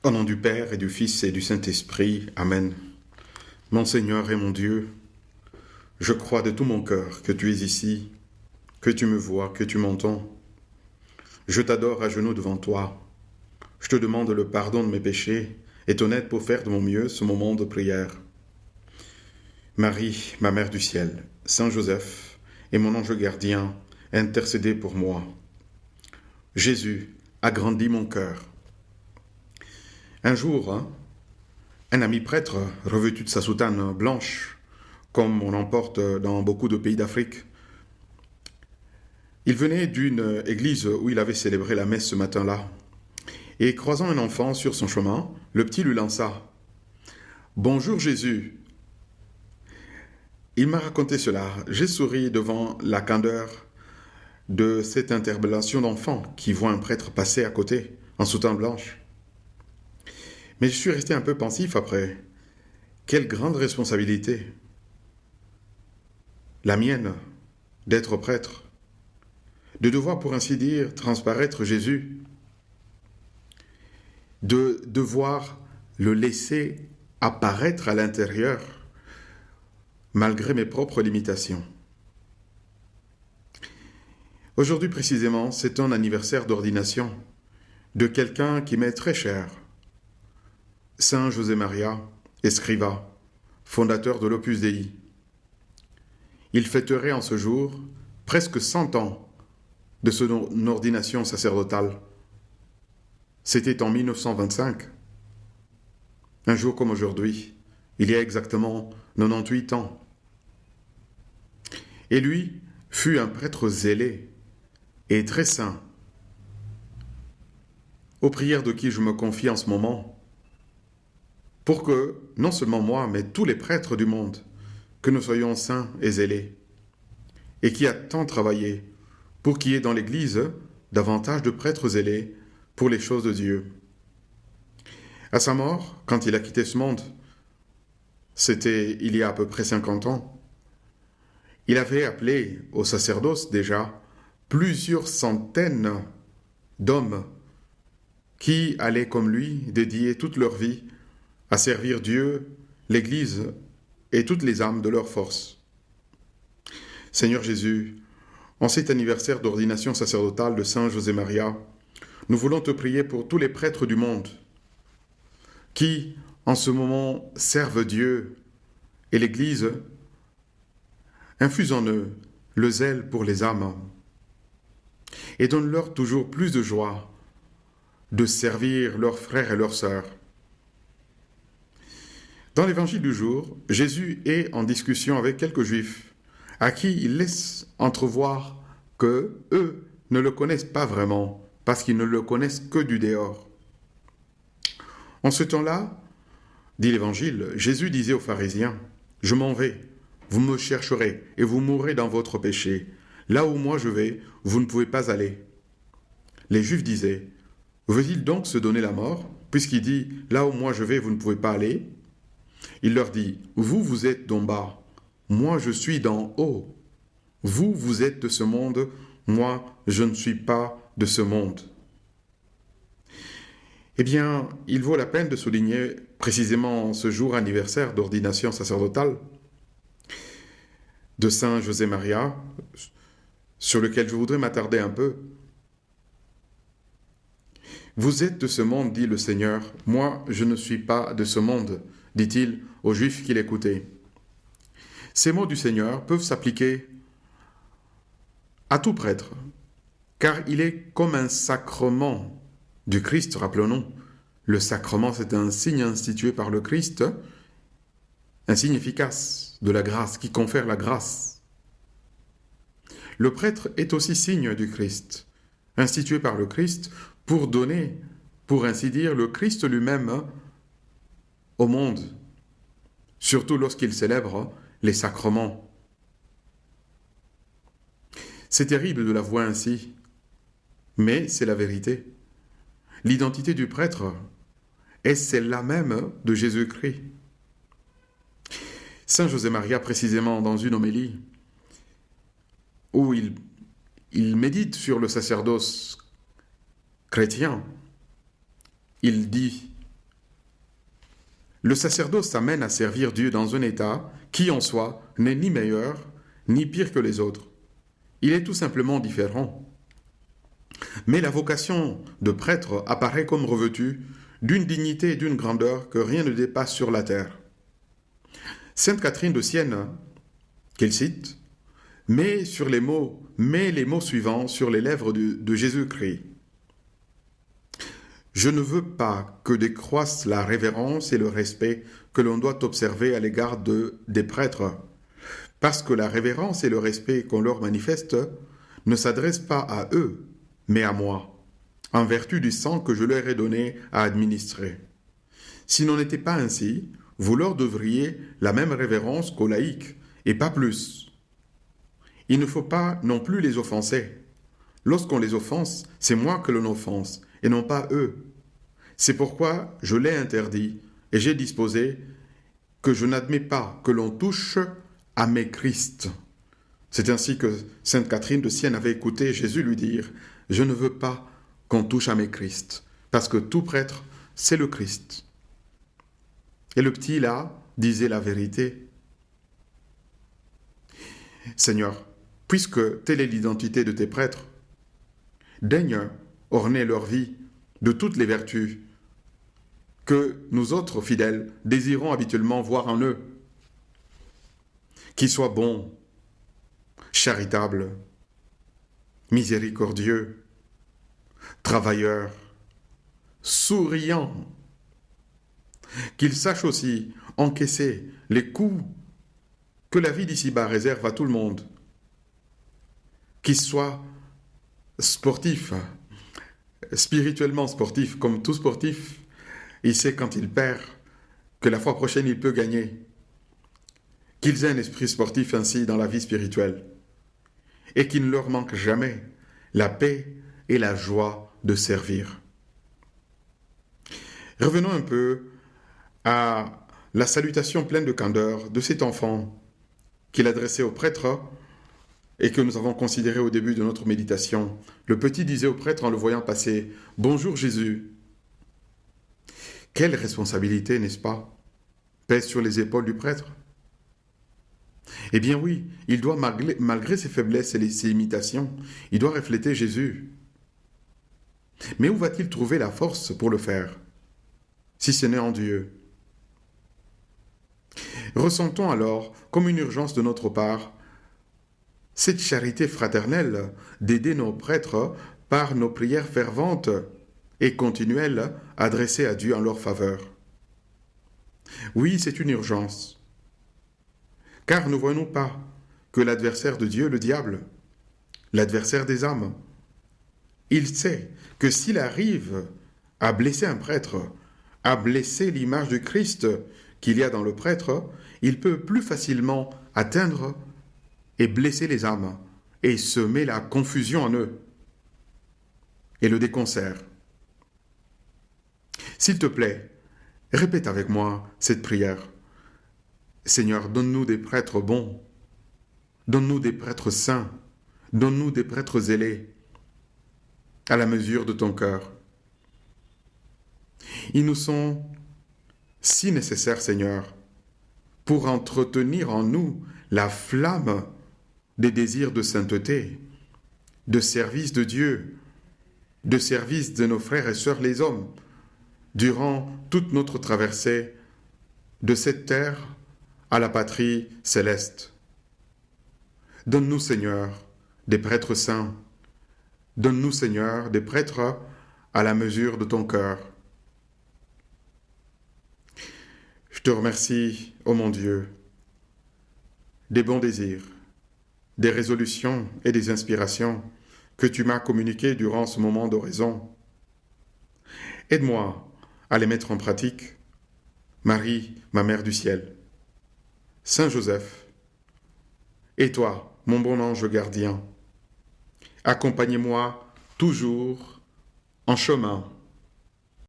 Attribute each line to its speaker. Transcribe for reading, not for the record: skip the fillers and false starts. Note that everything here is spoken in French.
Speaker 1: Au nom du Père et du Fils et du Saint-Esprit, Amen. Mon Seigneur et mon Dieu, je crois de tout mon cœur que tu es ici, que tu me vois, que tu m'entends. Je t'adore à genoux devant toi. Je te demande le pardon de mes péchés et ton aide pour faire de mon mieux ce moment de prière. Marie, ma Mère du ciel, Saint Joseph et mon ange gardien, intercédez pour moi. Jésus, agrandis mon cœur. Un jour, un ami prêtre, revêtu de sa soutane blanche, comme on en porte dans beaucoup de pays d'Afrique, il venait d'une église où il avait célébré la messe ce matin-là. Et croisant un enfant sur son chemin, le petit lui lança « Bonjour Jésus !» Il m'a raconté cela. J'ai souri devant la candeur de cette interpellation d'enfant qui voit un prêtre passer à côté en soutane blanche. Mais je suis resté un peu pensif après. Quelle grande responsabilité, la mienne, d'être prêtre, de devoir pour ainsi dire transparaître Jésus, de devoir le laisser apparaître à l'intérieur malgré mes propres limitations. Aujourd'hui précisément, c'est un anniversaire d'ordination de quelqu'un qui m'est très cher, Saint José Maria Escrivá, fondateur de l'Opus Dei. Il fêterait en ce jour presque 100 ans de son ordination sacerdotale. C'était en 1925. Un jour comme aujourd'hui, il y a exactement 98 ans. Et lui fut un prêtre zélé et très saint, aux prières de qui je me confie en ce moment, pour que, non seulement moi, mais tous les prêtres du monde, que nous soyons saints et zélés, et qui a tant travaillé pour qu'il y ait dans l'Église davantage de prêtres zélés pour les choses de Dieu. À sa mort, quand il a quitté ce monde, c'était il y a à peu près 50 ans, il avait appelé au sacerdoce déjà plusieurs centaines d'hommes qui allaient comme lui dédier toute leur vie à servir Dieu, l'Église et toutes les âmes de leur force. Seigneur Jésus, en cet anniversaire d'ordination sacerdotale de Saint José Maria, nous voulons te prier pour tous les prêtres du monde qui, en ce moment, servent Dieu et l'Église, infuse en eux le zèle pour les âmes et donne-leur toujours plus de joie de servir leurs frères et leurs sœurs. Dans l'évangile du jour, Jésus est en discussion avec quelques juifs à qui il laisse entrevoir que eux ne le connaissent pas vraiment parce qu'ils ne le connaissent que du dehors. En ce temps-là, dit l'évangile, Jésus disait aux pharisiens, « Je m'en vais, vous me chercherez et vous mourrez dans votre péché. Là où moi je vais, vous ne pouvez pas aller. » Les Juifs disaient, « Veut-il donc se donner la mort, puisqu'il dit, « Là où moi je vais, vous ne pouvez pas aller ?» Il leur dit, « Vous, vous êtes d'en bas, moi je suis d'en haut. Vous, vous êtes de ce monde, moi je ne suis pas de ce monde. » Eh bien, il vaut la peine de souligner précisément ce jour anniversaire d'ordination sacerdotale de Saint José Maria, sur lequel je voudrais m'attarder un peu. Vous êtes de ce monde, dit le Seigneur, moi je ne suis pas de ce monde, dit-il aux Juifs qui l'écoutaient. Ces mots du Seigneur peuvent s'appliquer à tout prêtre, car il est comme un sacrement du Christ, rappelons-nous. Le sacrement, c'est un signe institué par le Christ, un signe efficace de la grâce, qui confère la grâce. Le prêtre est aussi signe du Christ, institué par le Christ pour donner, pour ainsi dire, le Christ lui-même au monde, surtout lorsqu'il célèbre les sacrements. C'est terrible de l'avouer ainsi, mais c'est la vérité. L'identité du prêtre est celle-là même de Jésus-Christ. Saint José Maria, précisément dans une homélie, où il médite sur le sacerdoce chrétien, il dit Le sacerdoce t'amène à servir Dieu dans un état qui en soi n'est ni meilleur ni pire que les autres. Il est tout simplement différent. Mais la vocation de prêtre apparaît comme revêtue d'une dignité et d'une grandeur que rien ne dépasse sur la terre. Sainte Catherine de Sienne, qu'elle cite, met les mots suivants sur les lèvres de Jésus-Christ. Je ne veux pas que décroisse la révérence et le respect que l'on doit observer à l'égard des prêtres, parce que la révérence et le respect qu'on leur manifeste ne s'adressent pas à eux, mais à moi, en vertu du sang que je leur ai donné à administrer. S'il n'en était pas ainsi, vous leur devriez la même révérence qu'aux laïcs, et pas plus. Il ne faut pas non plus les offenser. Lorsqu'on les offense, c'est moi que l'on offense, et non pas eux. C'est pourquoi je l'ai interdit, et j'ai disposé que je n'admets pas que l'on touche à mes Christ. C'est ainsi que sainte Catherine de Sienne avait écouté Jésus lui dire « Je ne veux pas qu'on touche à mes Christ, parce que tout prêtre, c'est le Christ. » Et le petit là disait la vérité. Seigneur, puisque telle est l'identité de tes prêtres, daigne orner leur vie de toutes les vertus que nous autres fidèles désirons habituellement voir en eux, qu'ils soient bons, charitables, miséricordieux, travailleurs, souriants, qu'ils sachent aussi encaisser les coups que la vie d'ici-bas réserve à tout le monde, qu'ils soient sportifs, spirituellement sportifs, comme tout sportif, il sait quand il perd que la fois prochaine il peut gagner, qu'ils aient un esprit sportif ainsi dans la vie spirituelle, et qu'il ne leur manque jamais la paix et la joie de servir. Revenons un peu à la salutation pleine de candeur de cet enfant qu'il adressait au prêtre et que nous avons considéré au début de notre méditation. Le petit disait au prêtre en le voyant passer « Bonjour Jésus ». Quelle responsabilité, n'est-ce pas, pèse sur les épaules du prêtre? Eh bien oui, il doit, malgré ses faiblesses et ses limitations, il doit refléter Jésus. Mais où va-t-il trouver la force pour le faire, si ce n'est en Dieu? Ressentons alors, comme une urgence de notre part, cette charité fraternelle d'aider nos prêtres par nos prières ferventes et continuelles adressées à Dieu en leur faveur. Oui, c'est une urgence. Car ne voyons pas que l'adversaire de Dieu, le diable, l'adversaire des âmes, il sait que s'il arrive à blesser un prêtre, à blesser l'image de Christ qu'il y a dans le prêtre, il peut plus facilement atteindre et blesser les âmes et semer la confusion en eux et le déconcert. S'il te plaît, répète avec moi cette prière. Seigneur, donne-nous des prêtres bons, donne-nous des prêtres saints, donne-nous des prêtres zélés, à la mesure de ton cœur. Ils nous sont si nécessaires, Seigneur, pour entretenir en nous la flamme des désirs de sainteté, de service de Dieu, de service de nos frères et sœurs les hommes, durant toute notre traversée de cette terre à la patrie céleste. Donne-nous, Seigneur, des prêtres saints. Donne-nous, Seigneur, des prêtres à la mesure de ton cœur. Je te remercie, ô mon Dieu, des bons désirs, des résolutions et des inspirations que tu m'as communiquées durant ce moment d'oraison. Aide-moi à les mettre en pratique. Marie, ma Mère du ciel, Saint Joseph, et toi, mon bon ange gardien, accompagnez-moi toujours en chemin